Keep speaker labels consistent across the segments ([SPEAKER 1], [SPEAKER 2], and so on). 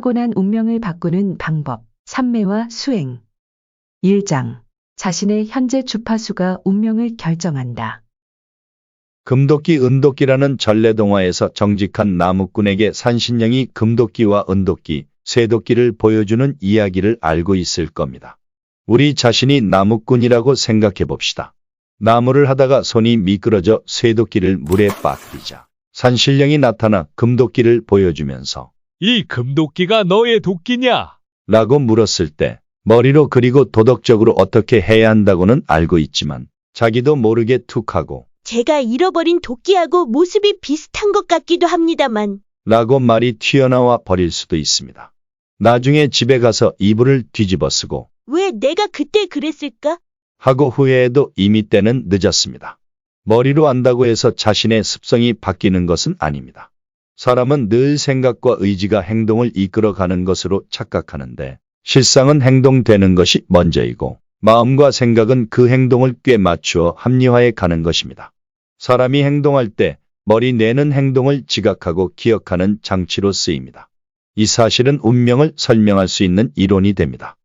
[SPEAKER 1] 타고난 운명을 바꾸는 방법, 삼매와 수행. 1장. 자신의 현재 주파수가 운명을 결정한다.
[SPEAKER 2] 금도끼 은도끼라는 전래동화에서 정직한 나무꾼에게 산신령이 금도끼와 은도끼, 쇠도끼를 보여주는 이야기를 알고 있을 겁니다. 우리 자신이 나무꾼이라고 생각해 봅시다. 나무를 하다가 손이 미끄러져 쇠도끼를 물에 빠뜨리자 산신령이 나타나 금도끼를 보여주면서
[SPEAKER 3] 이 금도끼가 너의 도끼냐?
[SPEAKER 2] 라고 물었을 때 머리로 그리고 도덕적으로 어떻게 해야 한다고는 알고 있지만 자기도 모르게 툭하고
[SPEAKER 4] 제가 잃어버린 도끼하고 모습이 비슷한 것 같기도 합니다만.
[SPEAKER 2] 라고 말이 튀어나와 버릴 수도 있습니다. 나중에 집에 가서 이불을 뒤집어 쓰고
[SPEAKER 4] 왜 내가 그때 그랬을까?
[SPEAKER 2] 하고 후회해도 이미 때는 늦었습니다. 머리로 안다고 해서 자신의 습성이 바뀌는 것은 아닙니다. 사람은 늘 생각과 의지가 행동을 이끌어가는 것으로 착각하는데 실상은 행동되는 것이 먼저이고 마음과 생각은 그 행동을 꽤 맞추어 합리화해 가는 것입니다. 사람이 행동할 때 머리 내는 행동을 지각하고 기억하는 장치로 쓰입니다. 이 사실은 운명을 설명할 수 있는 이론이 됩니다.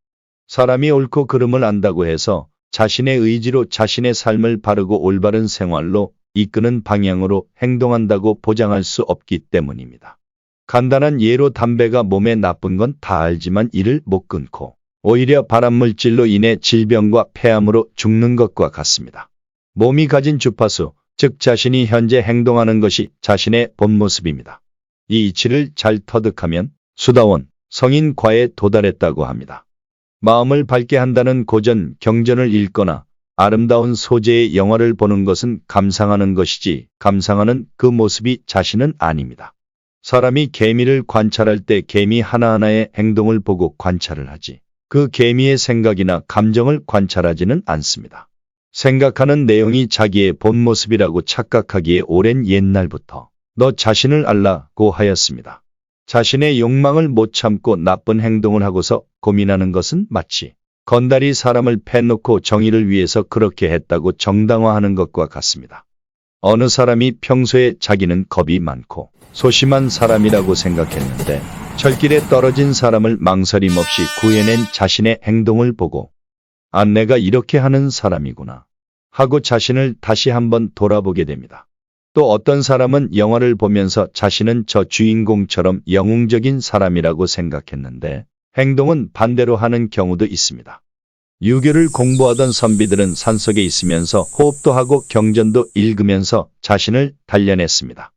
[SPEAKER 2] 사람이 옳고 그름을 안다고 해서 자신의 의지로 자신의 삶을 바르고 올바른 생활로 이끄는 방향으로 행동한다고 보장할 수 없기 때문입니다. 간단한 예로 담배가 몸에 나쁜 건 다 알지만 이를 못 끊고 오히려 발암물질로 인해 질병과 폐암으로 죽는 것과 같습니다. 몸이 가진 주파수, 즉 자신이 현재 행동하는 것이 자신의 본 모습입니다. 이 이치를 잘 터득하면 수다원, 성인과에 도달했다고 합니다. 마음을 밝게 한다는 고전, 경전을 읽거나 아름다운 소재의 영화를 보는 것은 감상하는 것이지 감상하는 그 모습이 자신은 아닙니다. 사람이 개미를 관찰할 때 개미 하나하나의 행동을 보고 관찰을 하지 그 개미의 생각이나 감정을 관찰하지는 않습니다. 생각하는 내용이 자기의 본 모습이라고 착각하기에 오랜 옛날부터 너 자신을 알라고 하였습니다. 자신의 욕망을 못 참고 나쁜 행동을 하고서 고민하는 것은 마치 건달이 사람을 패놓고 정의를 위해서 그렇게 했다고 정당화하는 것과 같습니다. 어느 사람이 평소에 자기는 겁이 많고 소심한 사람이라고 생각했는데 철길에 떨어진 사람을 망설임 없이 구해낸 자신의 행동을 보고 아, 내가 이렇게 하는 사람이구나 하고 자신을 다시 한번 돌아보게 됩니다. 또 어떤 사람은 영화를 보면서 자신은 저 주인공처럼 영웅적인 사람이라고 생각했는데 행동은 반대로 하는 경우도 있습니다. 유교를 공부하던 선비들은 산속에 있으면서 호흡도 하고 경전도 읽으면서 자신을 단련했습니다.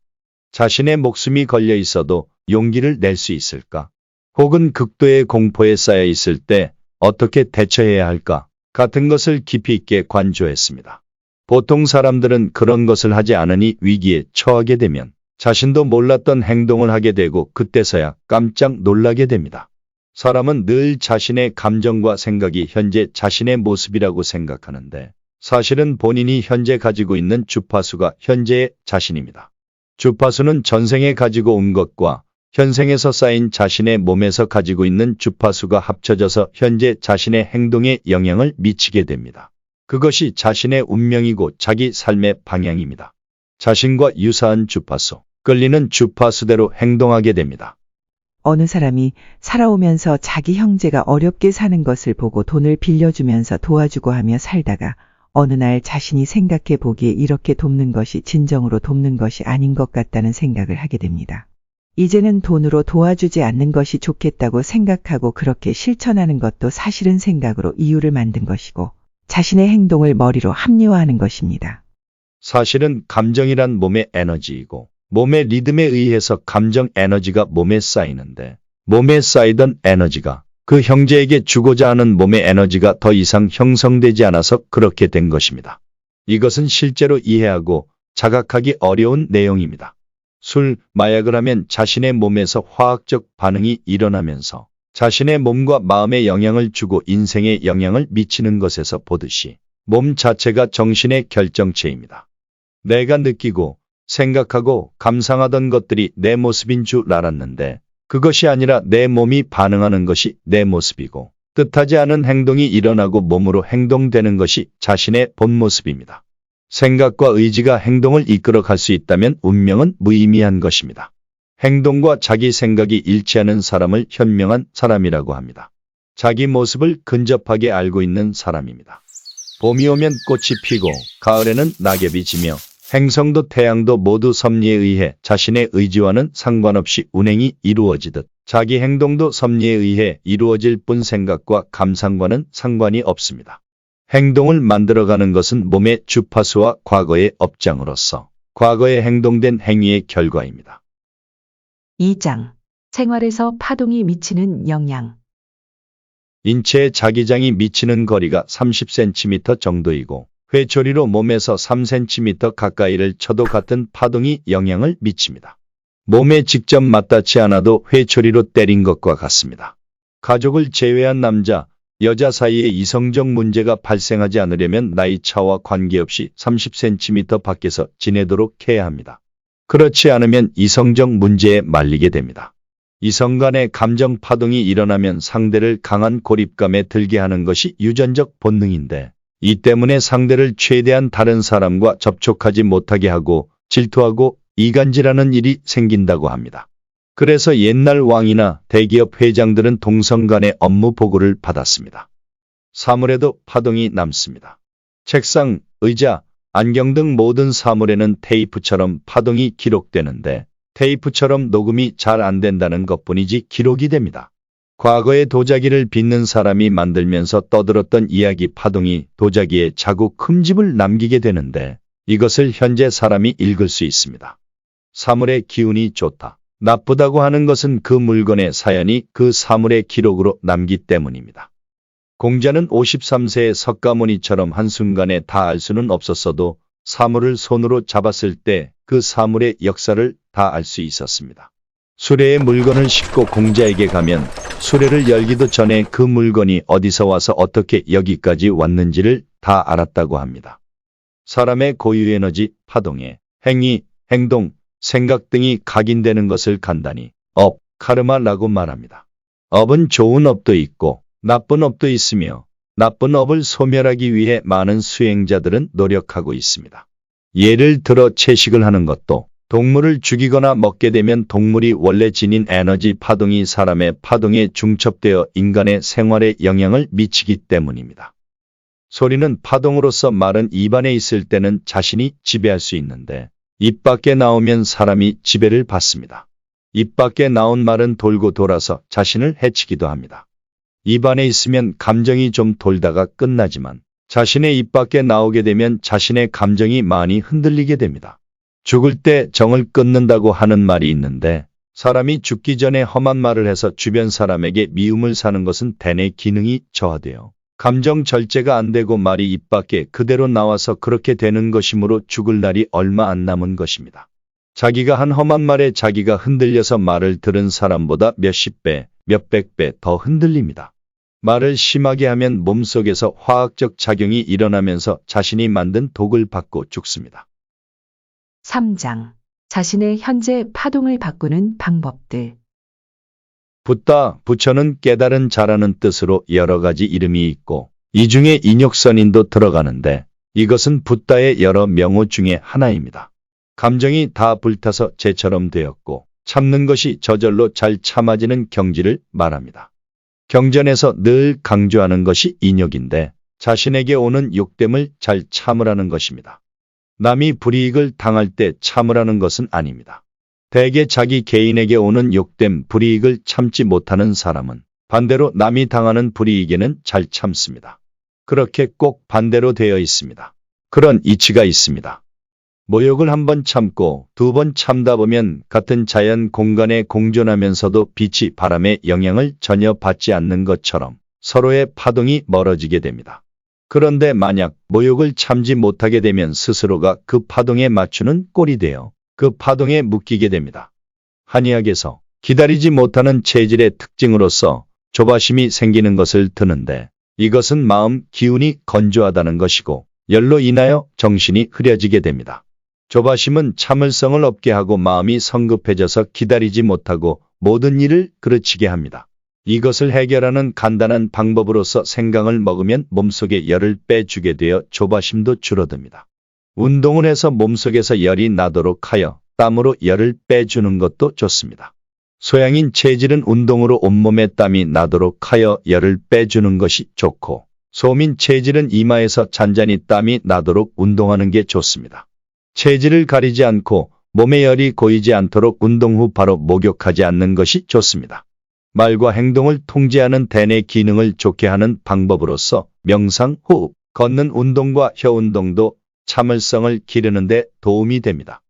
[SPEAKER 2] 자신의 목숨이 걸려 있어도 용기를 낼 수 있을까? 혹은 극도의 공포에 쌓여 있을 때 어떻게 대처해야 할까? 같은 것을 깊이 있게 관조했습니다. 보통 사람들은 그런 것을 하지 않으니 위기에 처하게 되면 자신도 몰랐던 행동을 하게 되고 그때서야 깜짝 놀라게 됩니다. 사람은 늘 자신의 감정과 생각이 현재 자신의 모습이라고 생각하는데 사실은 본인이 현재 가지고 있는 주파수가 현재의 자신입니다. 주파수는 전생에 가지고 온 것과 현생에서 쌓인 자신의 몸에서 가지고 있는 주파수가 합쳐져서 현재 자신의 행동에 영향을 미치게 됩니다. 그것이 자신의 운명이고 자기 삶의 방향입니다. 자신과 유사한 주파수, 끌리는 주파수대로 행동하게 됩니다.
[SPEAKER 5] 어느 사람이 살아오면서 자기 형제가 어렵게 사는 것을 보고 돈을 빌려주면서 도와주고 하며 살다가 어느 날 자신이 생각해 보기에 이렇게 돕는 것이 진정으로 돕는 것이 아닌 것 같다는 생각을 하게 됩니다. 이제는 돈으로 도와주지 않는 것이 좋겠다고 생각하고 그렇게 실천하는 것도 사실은 생각으로 이유를 만든 것이고 자신의 행동을 머리로 합리화하는 것입니다.
[SPEAKER 2] 사실은 감정이란 몸의 에너지이고 몸의 리듬에 의해서 감정 에너지가 몸에 쌓이는데 몸에 쌓이던 에너지가 그 형제에게 주고자 하는 몸의 에너지가 더 이상 형성되지 않아서 그렇게 된 것입니다. 이것은 실제로 이해하고 자각하기 어려운 내용입니다. 술, 마약을 하면 자신의 몸에서 화학적 반응이 일어나면서 자신의 몸과 마음에 영향을 주고 인생에 영향을 미치는 것에서 보듯이 몸 자체가 정신의 결정체입니다. 내가 느끼고 생각하고 감상하던 것들이 내 모습인 줄 알았는데 그것이 아니라 내 몸이 반응하는 것이 내 모습이고 뜻하지 않은 행동이 일어나고 몸으로 행동되는 것이 자신의 본 모습입니다. 생각과 의지가 행동을 이끌어 갈 수 있다면 운명은 무의미한 것입니다. 행동과 자기 생각이 일치하는 사람을 현명한 사람이라고 합니다. 자기 모습을 근접하게 알고 있는 사람입니다. 봄이 오면 꽃이 피고 가을에는 낙엽이 지며 행성도 태양도 모두 섭리에 의해 자신의 의지와는 상관없이 운행이 이루어지듯 자기 행동도 섭리에 의해 이루어질 뿐 생각과 감상과는 상관이 없습니다. 행동을 만들어가는 것은 몸의 주파수와 과거의 업장으로서 과거에 행동된 행위의 결과입니다.
[SPEAKER 1] 2장. 생활에서 파동이 미치는 영향.
[SPEAKER 2] 인체의 자기장이 미치는 거리가 30cm 정도이고 회초리로 몸에서 3cm 가까이를 쳐도 같은 파동이 영향을 미칩니다. 몸에 직접 맞닿지 않아도 회초리로 때린 것과 같습니다. 가족을 제외한 남자, 여자 사이에 이성적 문제가 발생하지 않으려면 나이 차와 관계없이 30cm 밖에서 지내도록 해야 합니다. 그렇지 않으면 이성적 문제에 말리게 됩니다. 이성 간의 감정 파동이 일어나면 상대를 강한 고립감에 들게 하는 것이 유전적 본능인데 이 때문에 상대를 최대한 다른 사람과 접촉하지 못하게 하고 질투하고 이간질하는 일이 생긴다고 합니다. 그래서 옛날 왕이나 대기업 회장들은 동성 간의 업무 보고를 받았습니다. 사물에도 파동이 남습니다. 책상, 의자, 안경 등 모든 사물에는 테이프처럼 파동이 기록되는데 테이프처럼 녹음이 잘 안 된다는 것뿐이지 기록이 됩니다. 과거의 도자기를 빚는 사람이 만들면서 떠들었던 이야기 파동이 도자기에 자국 흠집을 남기게 되는데 이것을 현재 사람이 읽을 수 있습니다. 사물의 기운이 좋다, 나쁘다고 하는 것은 그 물건의 사연이 그 사물의 기록으로 남기 때문입니다. 공자는 53세의 석가모니처럼 한순간에 다 알 수는 없었어도 사물을 손으로 잡았을 때 그 사물의 역사를 다 알 수 있었습니다. 수레에 물건을 싣고 공자에게 가면 수레를 열기도 전에 그 물건이 어디서 와서 어떻게 여기까지 왔는지를 다 알았다고 합니다. 사람의 고유 에너지, 파동에 행위, 행동, 생각 등이 각인되는 것을 간단히 업, 카르마라고 말합니다. 업은 좋은 업도 있고 나쁜 업도 있으며 나쁜 업을 소멸하기 위해 많은 수행자들은 노력하고 있습니다. 예를 들어 채식을 하는 것도 동물을 죽이거나 먹게 되면 동물이 원래 지닌 에너지 파동이 사람의 파동에 중첩되어 인간의 생활에 영향을 미치기 때문입니다. 소리는 파동으로서 말은 입안에 있을 때는 자신이 지배할 수 있는데 입 밖에 나오면 사람이 지배를 받습니다. 입 밖에 나온 말은 돌고 돌아서 자신을 해치기도 합니다. 입 안에 있으면 감정이 좀 돌다가 끝나지만 자신의 입 밖에 나오게 되면 자신의 감정이 많이 흔들리게 됩니다. 죽을 때 정을 끊는다고 하는 말이 있는데 사람이 죽기 전에 험한 말을 해서 주변 사람에게 미움을 사는 것은 대뇌 기능이 저하되어 감정 절제가 안 되고 말이 입 밖에 그대로 나와서 그렇게 되는 것이므로 죽을 날이 얼마 안 남은 것입니다. 자기가 한 험한 말에 자기가 흔들려서 말을 들은 사람보다 몇십 배, 몇백 배 더 흔들립니다. 말을 심하게 하면 몸속에서 화학적 작용이 일어나면서 자신이 만든 독을 받고 죽습니다.
[SPEAKER 1] 3장. 자신의 현재 파동을 바꾸는 방법들.
[SPEAKER 2] 붓다, 부처는 깨달은 자라는 뜻으로 여러 가지 이름이 있고 이 중에 인욕선인도 들어가는데 이것은 붓다의 여러 명호 중에 하나입니다. 감정이 다 불타서 재처럼 되었고 참는 것이 저절로 잘 참아지는 경지를 말합니다. 경전에서 늘 강조하는 것이 인욕인데 자신에게 오는 욕됨을 잘 참으라는 것입니다. 남이 불이익을 당할 때 참으라는 것은 아닙니다. 대개 자기 개인에게 오는 욕됨, 불이익을 참지 못하는 사람은 반대로 남이 당하는 불이익에는 잘 참습니다. 그렇게 꼭 반대로 되어 있습니다. 그런 이치가 있습니다. 모욕을 한 번 참고 두 번 참다 보면 같은 자연 공간에 공존하면서도 빛이 바람의 영향을 전혀 받지 않는 것처럼 서로의 파동이 멀어지게 됩니다. 그런데 만약 모욕을 참지 못하게 되면 스스로가 그 파동에 맞추는 꼴이 되어 그 파동에 묶이게 됩니다. 한의학에서 기다리지 못하는 체질의 특징으로서 조바심이 생기는 것을 드는데 이것은 마음 기운이 건조하다는 것이고 열로 인하여 정신이 흐려지게 됩니다. 조바심은 참을성을 없게 하고 마음이 성급해져서 기다리지 못하고 모든 일을 그르치게 합니다. 이것을 해결하는 간단한 방법으로서 생강을 먹으면 몸속에 열을 빼주게 되어 조바심도 줄어듭니다. 운동을 해서 몸속에서 열이 나도록 하여 땀으로 열을 빼주는 것도 좋습니다. 소양인 체질은 운동으로 온몸에 땀이 나도록 하여 열을 빼주는 것이 좋고, 소음인 체질은 이마에서 잔잔히 땀이 나도록 운동하는 게 좋습니다. 체질을 가리지 않고 몸에 열이 고이지 않도록 운동 후 바로 목욕하지 않는 것이 좋습니다. 말과 행동을 통제하는 대뇌 기능을 좋게 하는 방법으로서 명상, 호흡, 걷는 운동과 혀 운동도 참을성을 기르는 데 도움이 됩니다.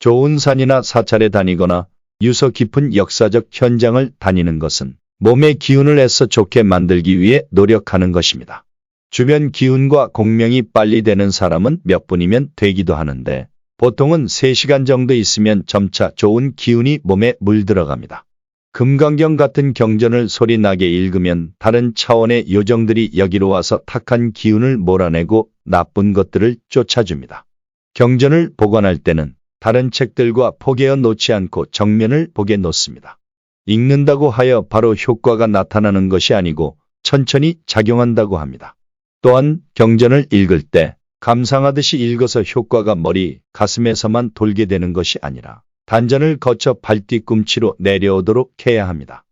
[SPEAKER 2] 좋은 산이나 사찰에 다니거나 유서 깊은 역사적 현장을 다니는 것은 몸의 기운을 애써 좋게 만들기 위해 노력하는 것입니다. 주변 기운과 공명이 빨리 되는 사람은 몇 분이면 되기도 하는데 보통은 3시간 정도 있으면 점차 좋은 기운이 몸에 물들어갑니다. 금강경 같은 경전을 소리나게 읽으면 다른 차원의 요정들이 여기로 와서 탁한 기운을 몰아내고 나쁜 것들을 쫓아줍니다. 경전을 보관할 때는 다른 책들과 포개어 놓지 않고 정면을 보게 놓습니다. 읽는다고 하여 바로 효과가 나타나는 것이 아니고 천천히 작용한다고 합니다. 또한 경전을 읽을 때 감상하듯이 읽어서 효과가 머리, 가슴에서만 돌게 되는 것이 아니라 단전을 거쳐 발뒤꿈치로 내려오도록 해야 합니다.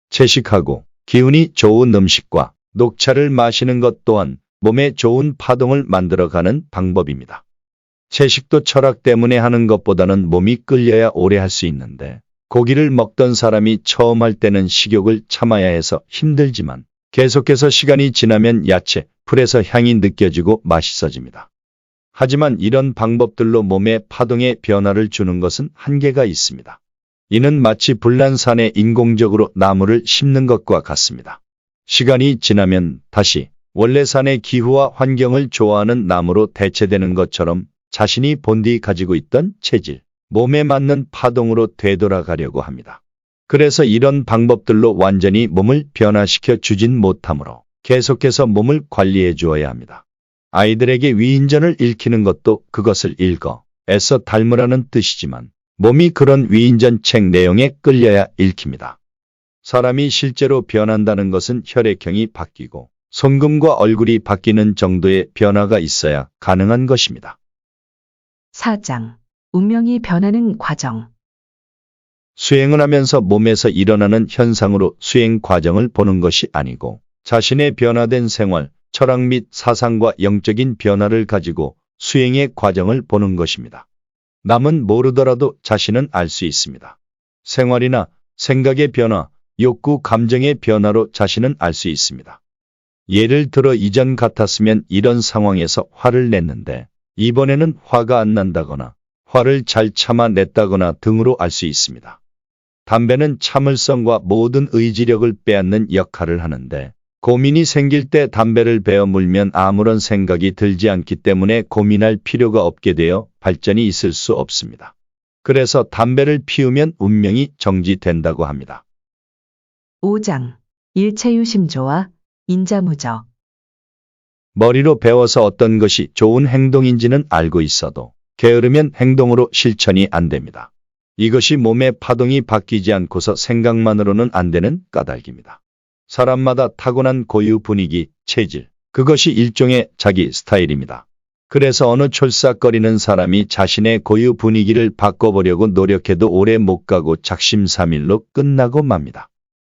[SPEAKER 2] 채식하고 기운이 좋은 음식과 녹차를 마시는 것 또한 몸에 좋은 파동을 만들어가는 방법입니다. 채식도 철학 때문에 하는 것보다는 몸이 끌려야 오래 할 수 있는데 고기를 먹던 사람이 처음 할 때는 식욕을 참아야 해서 힘들지만 계속해서 시간이 지나면 야채, 풀에서 향이 느껴지고 맛있어집니다. 하지만 이런 방법들로 몸의 파동에 변화를 주는 것은 한계가 있습니다. 이는 마치 불난산에 인공적으로 나무를 심는 것과 같습니다. 시간이 지나면 다시 원래 산의 기후와 환경을 좋아하는 나무로 대체되는 것처럼 자신이 본디 가지고 있던 체질, 몸에 맞는 파동으로 되돌아가려고 합니다. 그래서 이런 방법들로 완전히 몸을 변화시켜 주진 못하므로 계속해서 몸을 관리해 주어야 합니다. 아이들에게 위인전을 읽히는 것도 그것을 읽어 애써 닮으라는 뜻이지만 몸이 그런 위인전 책 내용에 끌려야 읽힙니다. 사람이 실제로 변한다는 것은 혈액형이 바뀌고 손금과 얼굴이 바뀌는 정도의 변화가 있어야 가능한 것입니다.
[SPEAKER 1] 4장. 운명이 변하는 과정.
[SPEAKER 2] 수행을 하면서 몸에서 일어나는 현상으로 수행 과정을 보는 것이 아니고 자신의 변화된 생활, 철학 및 사상과 영적인 변화를 가지고 수행의 과정을 보는 것입니다. 남은 모르더라도 자신은 알 수 있습니다. 생활이나 생각의 변화, 욕구, 감정의 변화로 자신은 알 수 있습니다. 예를 들어 이전 같았으면 이런 상황에서 화를 냈는데 이번에는 화가 안 난다거나 화를 잘 참아냈다거나 등으로 알 수 있습니다. 담배는 참을성과 모든 의지력을 빼앗는 역할을 하는데 고민이 생길 때 담배를 베어 물면 아무런 생각이 들지 않기 때문에 고민할 필요가 없게 되어 발전이 있을 수 없습니다. 그래서 담배를 피우면 운명이 정지된다고 합니다.
[SPEAKER 1] 5장. 일체유심조와 인자무적.
[SPEAKER 2] 머리로 배워서 어떤 것이 좋은 행동인지는 알고 있어도 게으르면 행동으로 실천이 안 됩니다. 이것이 몸의 파동이 바뀌지 않고서 생각만으로는 안 되는 까닭입니다. 사람마다 타고난 고유 분위기, 체질, 그것이 일종의 자기 스타일입니다. 그래서 어느 촐싹거리는 사람이 자신의 고유 분위기를 바꿔보려고 노력해도 오래 못 가고 작심삼일로 끝나고 맙니다.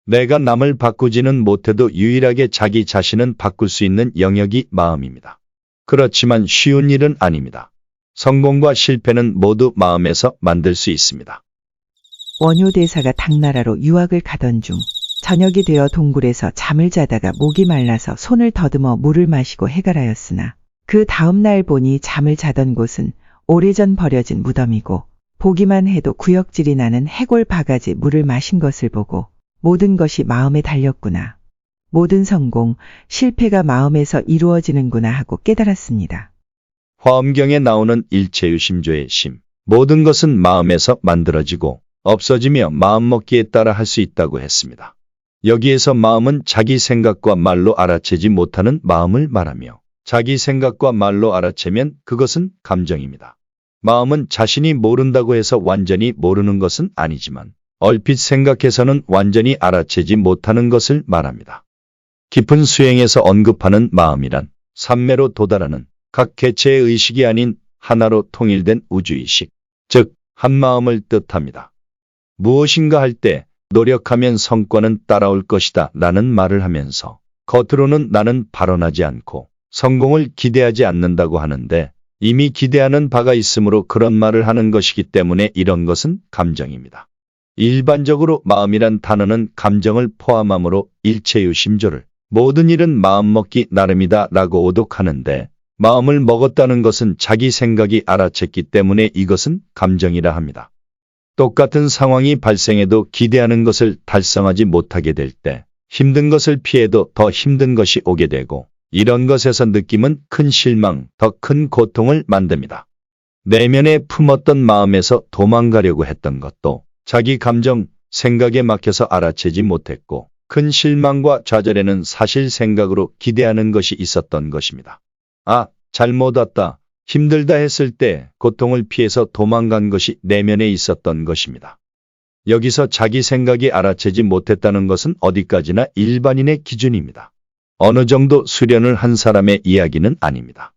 [SPEAKER 2] 내가 남을 바꾸지는 못해도 유일하게 자기 자신은 바꿀 수 있는 영역이 마음입니다. 그렇지만 쉬운 일은 아닙니다. 성공과 실패는 모두 마음에서 만들 수 있습니다.
[SPEAKER 5] 원효대사가 당나라로 유학을 가던 중 저녁이 되어 동굴에서 잠을 자다가 목이 말라서 손을 더듬어 물을 마시고 해갈하였으나 그 다음 날 보니 잠을 자던 곳은 오래전 버려진 무덤이고 보기만 해도 구역질이 나는 해골 바가지 물을 마신 것을 보고 모든 것이 마음에 달렸구나. 모든 성공, 실패가 마음에서 이루어지는구나 하고 깨달았습니다.
[SPEAKER 2] 화엄경에 나오는 일체유심조의 심, 모든 것은 마음에서 만들어지고 없어지며 마음먹기에 따라 할 수 있다고 했습니다. 여기에서 마음은 자기 생각과 말로 알아채지 못하는 마음을 말하며 자기 생각과 말로 알아채면 그것은 감정입니다. 마음은 자신이 모른다고 해서 완전히 모르는 것은 아니지만 얼핏 생각해서는 완전히 알아채지 못하는 것을 말합니다. 깊은 수행에서 언급하는 마음이란 삼매로 도달하는 각 개체의 의식이 아닌 하나로 통일된 우주의식, 즉 한 마음을 뜻합니다. 무엇인가 할 때 노력하면 성과는 따라올 것이다 라는 말을 하면서 겉으로는 나는 발언하지 않고 성공을 기대하지 않는다고 하는데 이미 기대하는 바가 있으므로 그런 말을 하는 것이기 때문에 이런 것은 감정입니다. 일반적으로 마음이란 단어는 감정을 포함하므로 일체유심조를 모든 일은 마음먹기 나름이다 라고 오독하는데 마음을 먹었다는 것은 자기 생각이 알아챘기 때문에 이것은 감정이라 합니다. 똑같은 상황이 발생해도 기대하는 것을 달성하지 못하게 될 때 힘든 것을 피해도 더 힘든 것이 오게 되고 이런 것에서 느낌은 큰 실망, 더 큰 고통을 만듭니다. 내면에 품었던 마음에서 도망가려고 했던 것도 자기 감정, 생각에 막혀서 알아채지 못했고 큰 실망과 좌절에는 사실 생각으로 기대하는 것이 있었던 것입니다. 아, 잘못 왔다. 힘들다 했을 때 고통을 피해서 도망간 것이 내면에 있었던 것입니다. 여기서 자기 생각이 알아채지 못했다는 것은 어디까지나 일반인의 기준입니다. 어느 정도 수련을 한 사람의 이야기는 아닙니다.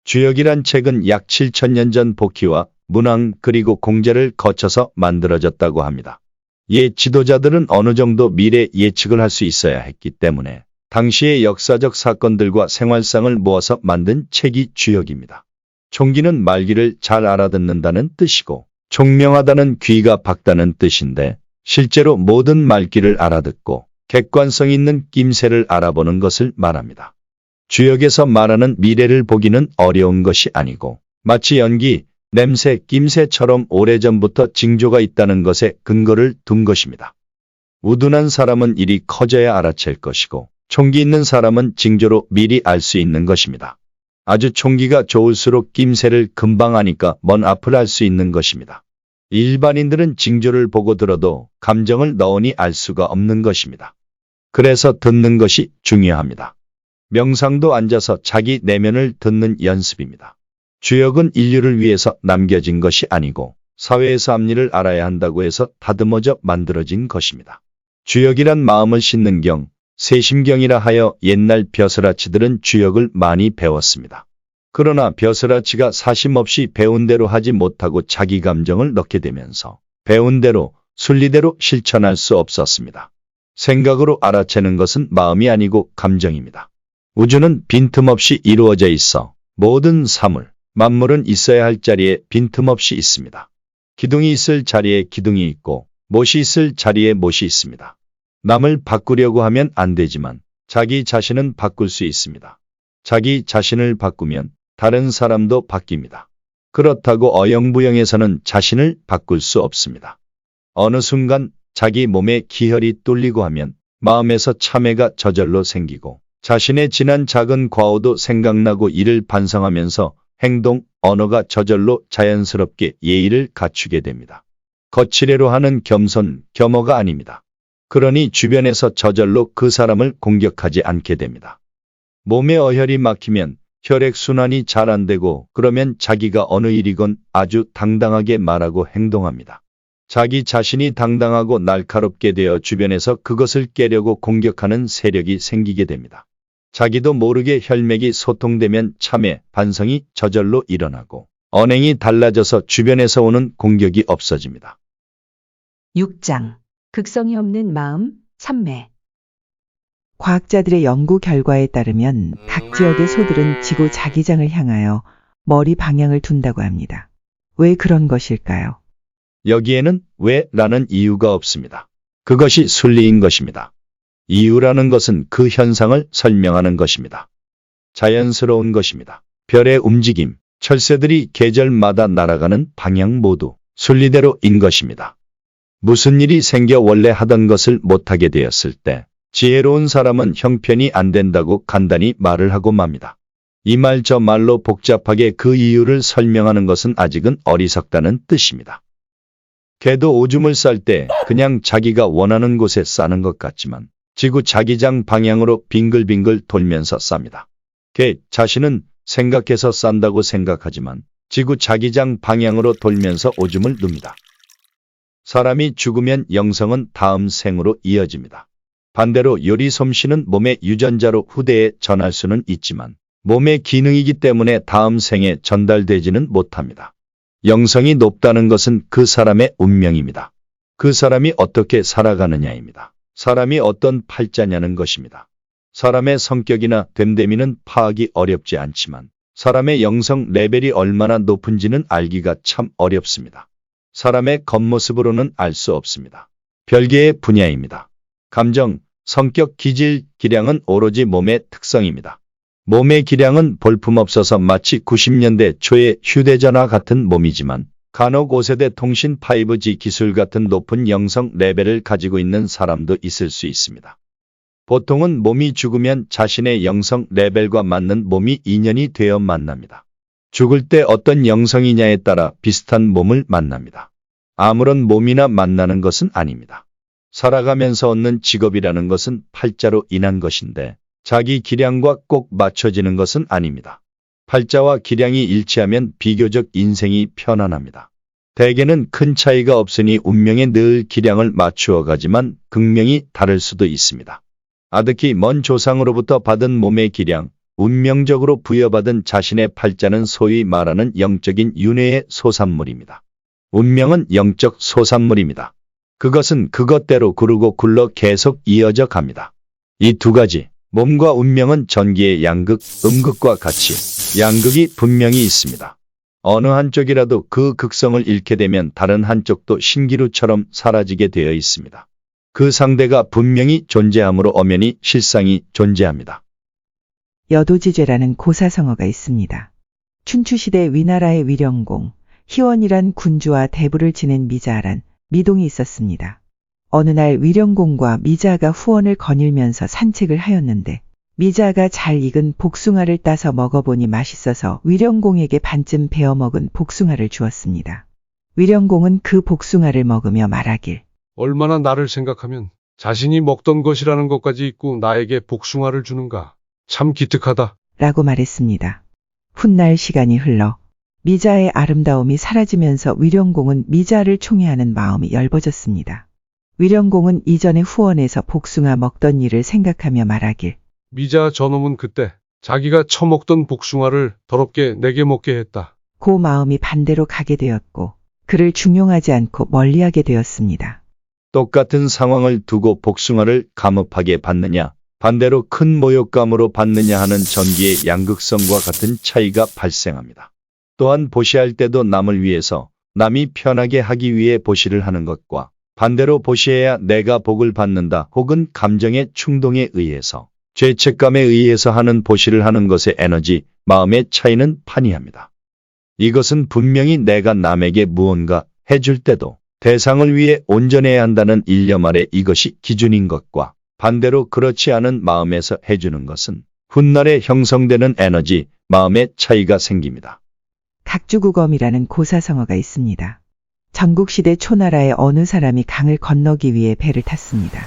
[SPEAKER 2] 주역이란 책은 약 7,000년 전 복희와 문왕 그리고 공제를 거쳐서 만들어졌다고 합니다. 옛 지도자들은 어느 정도 미래 예측을 할 수 있어야 했기 때문에 당시의 역사적 사건들과 생활상을 모아서 만든 책이 주역입니다. 총기는 말귀를 잘 알아듣는다는 뜻이고 총명하다는 귀가 밝다는 뜻인데 실제로 모든 말귀를 알아듣고 객관성 있는 낌새를 알아보는 것을 말합니다. 주역에서 말하는 미래를 보기는 어려운 것이 아니고 마치 연기, 냄새, 낌새처럼 오래전부터 징조가 있다는 것에 근거를 둔 것입니다. 우둔한 사람은 일이 커져야 알아챌 것이고 총기 있는 사람은 징조로 미리 알 수 있는 것입니다. 아주 총기가 좋을수록 낌새를 금방 아니까 먼 앞을 알 수 있는 것입니다. 일반인들은 징조를 보고 들어도 감정을 넣으니 알 수가 없는 것입니다. 그래서 듣는 것이 중요합니다. 명상도 앉아서 자기 내면을 듣는 연습입니다. 주역은 인류를 위해서 남겨진 것이 아니고 사회에서 앞일을 알아야 한다고 해서 다듬어져 만들어진 것입니다. 주역이란 마음을 싣는 경, 세심경이라 하여 옛날 벼슬아치들은 주역을 많이 배웠습니다. 그러나 벼슬아치가 사심 없이 배운 대로 하지 못하고 자기 감정을 넣게 되면서 배운 대로 순리대로 실천할 수 없었습니다. 생각으로 알아채는 것은 마음이 아니고 감정입니다. 우주는 빈틈없이 이루어져 있어 모든 사물, 만물은 있어야 할 자리에 빈틈없이 있습니다. 기둥이 있을 자리에 기둥이 있고 못이 있을 자리에 못이 있습니다. 남을 바꾸려고 하면 안 되지만 자기 자신은 바꿀 수 있습니다. 자기 자신을 바꾸면 다른 사람도 바뀝니다. 그렇다고 어영부영해서는 자신을 바꿀 수 없습니다. 어느 순간 자기 몸에 기혈이 뚫리고 하면 마음에서 참회가 저절로 생기고 자신의 지난 작은 과오도 생각나고 이를 반성하면서 행동, 언어가 저절로 자연스럽게 예의를 갖추게 됩니다. 거칠애로 하는 겸손, 겸허가 아닙니다. 그러니 주변에서 저절로 그 사람을 공격하지 않게 됩니다. 몸에 어혈이 막히면 혈액순환이 잘 안 되고 그러면 자기가 어느 일이건 아주 당당하게 말하고 행동합니다. 자기 자신이 당당하고 날카롭게 되어 주변에서 그것을 깨려고 공격하는 세력이 생기게 됩니다. 자기도 모르게 혈맥이 소통되면 참회, 반성이 저절로 일어나고 언행이 달라져서 주변에서 오는 공격이 없어집니다.
[SPEAKER 1] 6장. 극성이 없는 마음, 삼매.
[SPEAKER 5] 과학자들의 연구 결과에 따르면 각 지역의 소들은 지구 자기장을 향하여 머리 방향을 둔다고 합니다. 왜 그런 것일까요?
[SPEAKER 2] 여기에는 왜 라는 이유가 없습니다. 그것이 순리인 것입니다. 이유라는 것은 그 현상을 설명하는 것입니다. 자연스러운 것입니다. 별의 움직임, 철새들이 계절마다 날아가는 방향 모두 순리대로인 것입니다. 무슨 일이 생겨 원래 하던 것을 못하게 되었을 때 지혜로운 사람은 형편이 안 된다고 간단히 말을 하고 맙니다. 이 말 저 말로 복잡하게 그 이유를 설명하는 것은 아직은 어리석다는 뜻입니다. 개도 오줌을 쌀 때 그냥 자기가 원하는 곳에 싸는 것 같지만 지구 자기장 방향으로 빙글빙글 돌면서 쌉니다. 개 자신은 생각해서 싼다고 생각하지만 지구 자기장 방향으로 돌면서 오줌을 눕니다. 사람이 죽으면 영성은 다음 생으로 이어집니다. 반대로 요리 솜씨는 몸의 유전자로 후대에 전할 수는 있지만 몸의 기능이기 때문에 다음 생에 전달되지는 못합니다. 영성이 높다는 것은 그 사람의 운명입니다. 그 사람이 어떻게 살아가느냐입니다. 사람이 어떤 팔자냐는 것입니다. 사람의 성격이나 됨됨이는 파악이 어렵지 않지만 사람의 영성 레벨이 얼마나 높은지는 알기가 참 어렵습니다. 사람의 겉모습으로는 알 수 없습니다. 별개의 분야입니다. 감정, 성격, 기질, 기량은 오로지 몸의 특성입니다. 몸의 기량은 볼품없어서 마치 90년대 초의 휴대전화 같은 몸이지만 간혹 5세대 통신 5G 기술 같은 높은 영성 레벨을 가지고 있는 사람도 있을 수 있습니다. 보통은 몸이 죽으면 자신의 영성 레벨과 맞는 몸이 인연이 되어 만납니다. 죽을 때 어떤 영성이냐에 따라 비슷한 몸을 만납니다. 아무런 몸이나 만나는 것은 아닙니다. 살아가면서 얻는 직업이라는 것은 팔자로 인한 것인데 자기 기량과 꼭 맞춰지는 것은 아닙니다. 팔자와 기량이 일치하면 비교적 인생이 편안합니다. 대개는 큰 차이가 없으니 운명에 늘 기량을 맞추어 가지만 극명이 다를 수도 있습니다. 아득히 먼 조상으로부터 받은 몸의 기량, 운명적으로 부여받은 자신의 팔자는 소위 말하는 영적인 윤회의 소산물입니다. 운명은 영적 소산물입니다. 그것은 그것대로 구르고 굴러 계속 이어져 갑니다. 이 두 가지, 몸과 운명은 전기의 양극, 음극과 같이 양극이 분명히 있습니다. 어느 한쪽이라도 그 극성을 잃게 되면 다른 한쪽도 신기루처럼 사라지게 되어 있습니다. 그 상대가 분명히 존재하므로 엄연히 실상이 존재합니다.
[SPEAKER 5] 여도지죄라는 고사성어가 있습니다. 춘추시대 위나라의 위령공, 희원이란 군주와 대부를 지낸 미자란 미동이 있었습니다. 어느 날 위령공과 미자가 후원을 거닐면서 산책을 하였는데 미자가 잘 익은 복숭아를 따서 먹어보니 맛있어서 위령공에게 반쯤 베어 먹은 복숭아를 주었습니다. 위령공은 그 복숭아를 먹으며 말하길
[SPEAKER 6] 얼마나 나를 생각하면 자신이 먹던 것이라는 것까지 잊고 나에게 복숭아를 주는가. 참 기특하다.
[SPEAKER 5] 라고 말했습니다. 훗날 시간이 흘러 미자의 아름다움이 사라지면서 위령공은 미자를 총애하는 마음이 엷어졌습니다. 위령공은 이전에 후원에서 복숭아 먹던 일을 생각하며 말하길
[SPEAKER 6] 미자 저놈은 그때 자기가 처먹던 복숭아를 더럽게 내게 먹게 했다.
[SPEAKER 5] 그 마음이 반대로 가게 되었고 그를 중용하지 않고 멀리하게 되었습니다.
[SPEAKER 2] 똑같은 상황을 두고 복숭아를 감업하게 받느냐, 반대로 큰 모욕감으로 받느냐 하는 전기의 양극성과 같은 차이가 발생합니다. 또한 보시할 때도 남을 위해서, 남이 편하게 하기 위해 보시를 하는 것과 반대로 보시해야 내가 복을 받는다 혹은 감정의 충동에 의해서, 죄책감에 의해서 하는 보시를 하는 것의 에너지, 마음의 차이는 판이합니다. 이것은 분명히 내가 남에게 무언가 해줄 때도 대상을 위해 온전해야 한다는 일념 아래 이것이 기준인 것과 반대로 그렇지 않은 마음에서 해주는 것은 훗날에 형성되는 에너지, 마음의 차이가 생깁니다.
[SPEAKER 5] 각주구검이라는 고사성어가 있습니다. 전국시대 초나라의 어느 사람이 강을 건너기 위해 배를 탔습니다.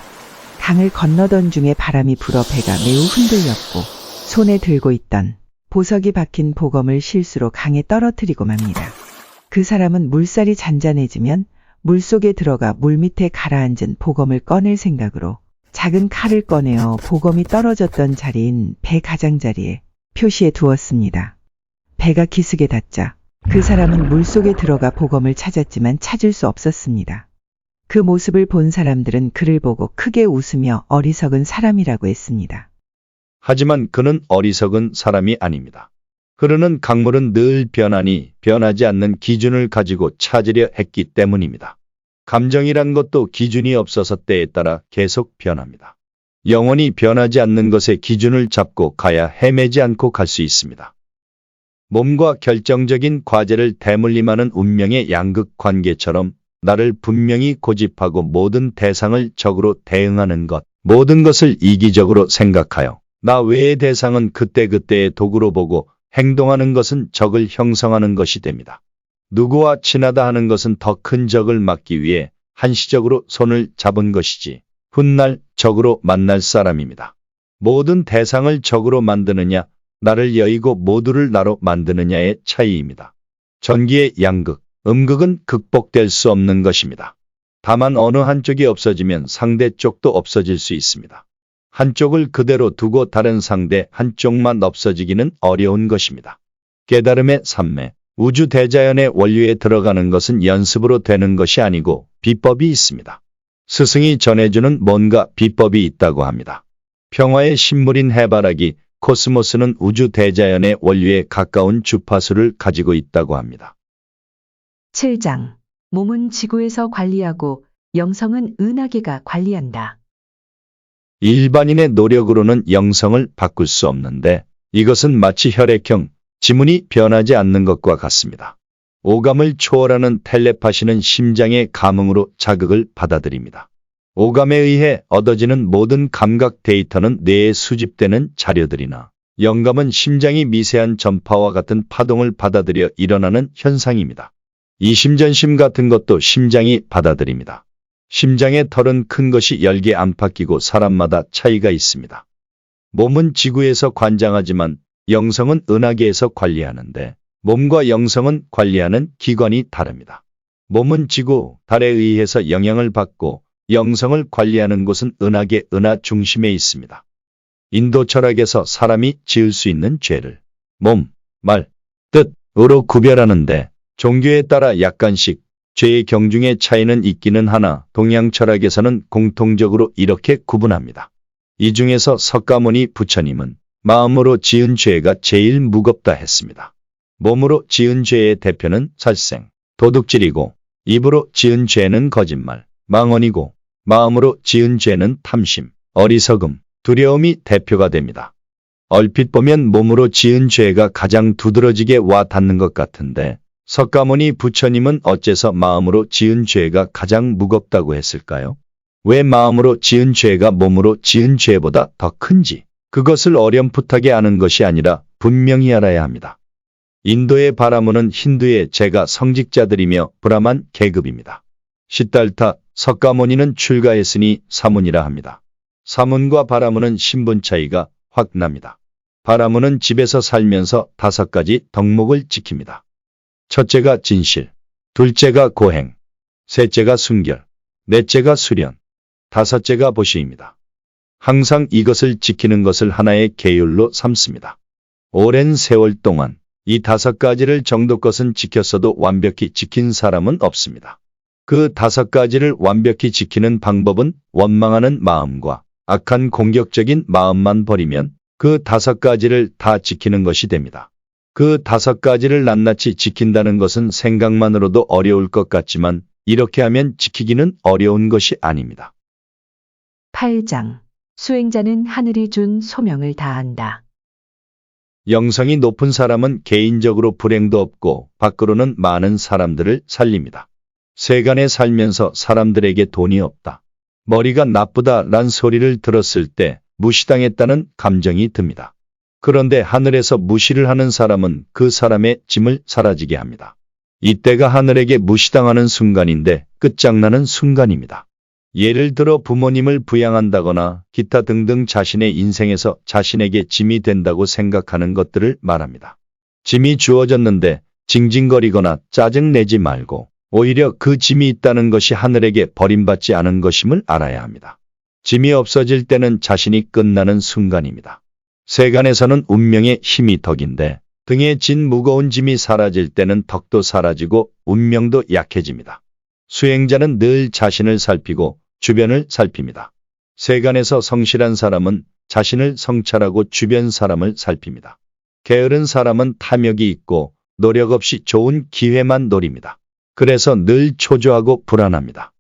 [SPEAKER 5] 강을 건너던 중에 바람이 불어 배가 매우 흔들렸고 손에 들고 있던 보석이 박힌 보검을 실수로 강에 떨어뜨리고 맙니다. 그 사람은 물살이 잔잔해지면 물속에 들어가 물밑에 가라앉은 보검을 꺼낼 생각으로 작은 칼을 꺼내어 보검이 떨어졌던 자리인 배 가장자리에 표시해 두었습니다. 배가 기슭에 닿자 그 사람은 물속에 들어가 보검을 찾았지만 찾을 수 없었습니다. 그 모습을 본 사람들은 그를 보고 크게 웃으며 어리석은 사람이라고 했습니다.
[SPEAKER 2] 하지만 그는 어리석은 사람이 아닙니다. 흐르는 강물은 늘 변하니 변하지 않는 기준을 가지고 찾으려 했기 때문입니다. 감정이란 것도 기준이 없어서 때에 따라 계속 변합니다. 영원히 변하지 않는 것에 기준을 잡고 가야 헤매지 않고 갈 수 있습니다. 몸과 결정적인 과제를 대물림하는 운명의 양극 관계처럼 나를 분명히 고집하고 모든 대상을 적으로 대응하는 것, 모든 것을 이기적으로 생각하여 나 외의 대상은 그때그때의 도구로 보고 행동하는 것은 적을 형성하는 것이 됩니다. 누구와 친하다 하는 것은 더 큰 적을 막기 위해 한시적으로 손을 잡은 것이지 훗날 적으로 만날 사람입니다. 모든 대상을 적으로 만드느냐, 나를 여의고 모두를 나로 만드느냐의 차이입니다. 전기의 양극, 음극은 극복될 수 없는 것입니다. 다만 어느 한쪽이 없어지면 상대 쪽도 없어질 수 있습니다. 한쪽을 그대로 두고 다른 상대 한쪽만 없어지기는 어려운 것입니다. 깨달음의 산매, 우주 대자연의 원류에 들어가는 것은 연습으로 되는 것이 아니고 비법이 있습니다. 스승이 전해주는 뭔가 비법이 있다고 합니다. 평화의 식물인 해바라기, 코스모스는 우주 대자연의 원류에 가까운 주파수를 가지고 있다고 합니다.
[SPEAKER 1] 7장. 몸은 지구에서 관리하고 영성은 은하계가 관리한다.
[SPEAKER 2] 일반인의 노력으로는 영성을 바꿀 수 없는데 이것은 마치 혈액형, 지문이 변하지 않는 것과 같습니다. 오감을 초월하는 텔레파시는 심장의 감흥으로 자극을 받아들입니다. 오감에 의해 얻어지는 모든 감각 데이터는 뇌에 수집되는 자료들이나 영감은 심장이 미세한 전파와 같은 파동을 받아들여 일어나는 현상입니다. 이심전심 같은 것도 심장이 받아들입니다. 심장의 털은 큰 것이 10개 안팎이고 사람마다 차이가 있습니다. 몸은 지구에서 관장하지만 영성은 은하계에서 관리하는데 몸과 영성은 관리하는 기관이 다릅니다. 몸은 지구, 달에 의해서 영향을 받고 영성을 관리하는 곳은 은하계 은하 중심에 있습니다. 인도 철학에서 사람이 지을 수 있는 죄를 몸, 말, 뜻으로 구별하는데 종교에 따라 약간씩 죄의 경중의 차이는 있기는 하나 동양 철학에서는 공통적으로 이렇게 구분합니다. 이 중에서 석가모니 부처님은 마음으로 지은 죄가 제일 무겁다 했습니다. 몸으로 지은 죄의 대표는 살생, 도둑질이고 입으로 지은 죄는 거짓말, 망언이고 마음으로 지은 죄는 탐심, 어리석음, 두려움이 대표가 됩니다. 얼핏 보면 몸으로 지은 죄가 가장 두드러지게 와 닿는 것 같은데 석가모니 부처님은 어째서 마음으로 지은 죄가 가장 무겁다고 했을까요? 왜 마음으로 지은 죄가 몸으로 지은 죄보다 더 큰지 그것을 어렴풋하게 아는 것이 아니라 분명히 알아야 합니다. 인도의 바라문은 힌두의 제가 성직자들이며 브라만 계급입니다. 시달타, 석가모니는 출가했으니 사문이라 합니다. 사문과 바라문은 신분 차이가 확 납니다. 바라문은 집에서 살면서 5가지 덕목을 지킵니다. 첫째가 진실, 둘째가 고행, 셋째가 순결, 넷째가 수련, 다섯째가 보시입니다. 항상 이것을 지키는 것을 하나의 계율로 삼습니다. 오랜 세월 동안 이 5가지를 정도껏은 지켰어도 완벽히 지킨 사람은 없습니다. 그 5가지를 완벽히 지키는 방법은 원망하는 마음과 악한 공격적인 마음만 버리면 그 5가지를 다 지키는 것이 됩니다. 그 5가지를 낱낱이 지킨다는 것은 생각만으로도 어려울 것 같지만 이렇게 하면 지키기는 어려운 것이 아닙니다.
[SPEAKER 1] 8장. 수행자는 하늘이 준 소명을 다한다.
[SPEAKER 2] 영성이 높은 사람은 개인적으로 불행도 없고 밖으로는 많은 사람들을 살립니다. 세간에 살면서 사람들에게 돈이 없다, 머리가 나쁘다란 소리를 들었을 때 무시당했다는 감정이 듭니다. 그런데 하늘에서 무시를 하는 사람은 그 사람의 짐을 사라지게 합니다. 이때가 하늘에게 무시당하는 순간인데 끝장나는 순간입니다. 예를 들어 부모님을 부양한다거나 기타 등등 자신의 인생에서 자신에게 짐이 된다고 생각하는 것들을 말합니다. 짐이 주어졌는데 징징거리거나 짜증내지 말고 오히려 그 짐이 있다는 것이 하늘에게 버림받지 않은 것임을 알아야 합니다. 짐이 없어질 때는 자신이 끝나는 순간입니다. 세간에서는 운명의 힘이 덕인데 등에 진 무거운 짐이 사라질 때는 덕도 사라지고 운명도 약해집니다. 수행자는 늘 자신을 살피고 주변을 살핍니다. 세간에서 성실한 사람은 자신을 성찰하고 주변 사람을 살핍니다. 게으른 사람은 탐욕이 있고 노력 없이 좋은 기회만 노립니다. 그래서 늘 초조하고 불안합니다.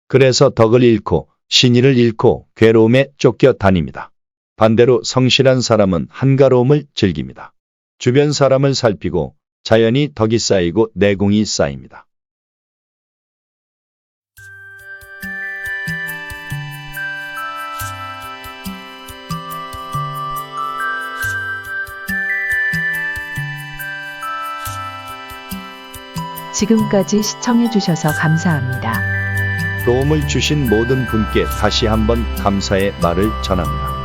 [SPEAKER 2] 그래서 덕을 잃고 신의를 잃고 괴로움에 쫓겨 다닙니다. 반대로 성실한 사람은 한가로움을 즐깁니다. 주변 사람을 살피고 자연히 덕이 쌓이고 내공이 쌓입니다.
[SPEAKER 1] 지금까지 시청해주셔서 감사합니다.
[SPEAKER 2] 도움을 주신 모든 분께 다시 한번 감사의 말을 전합니다.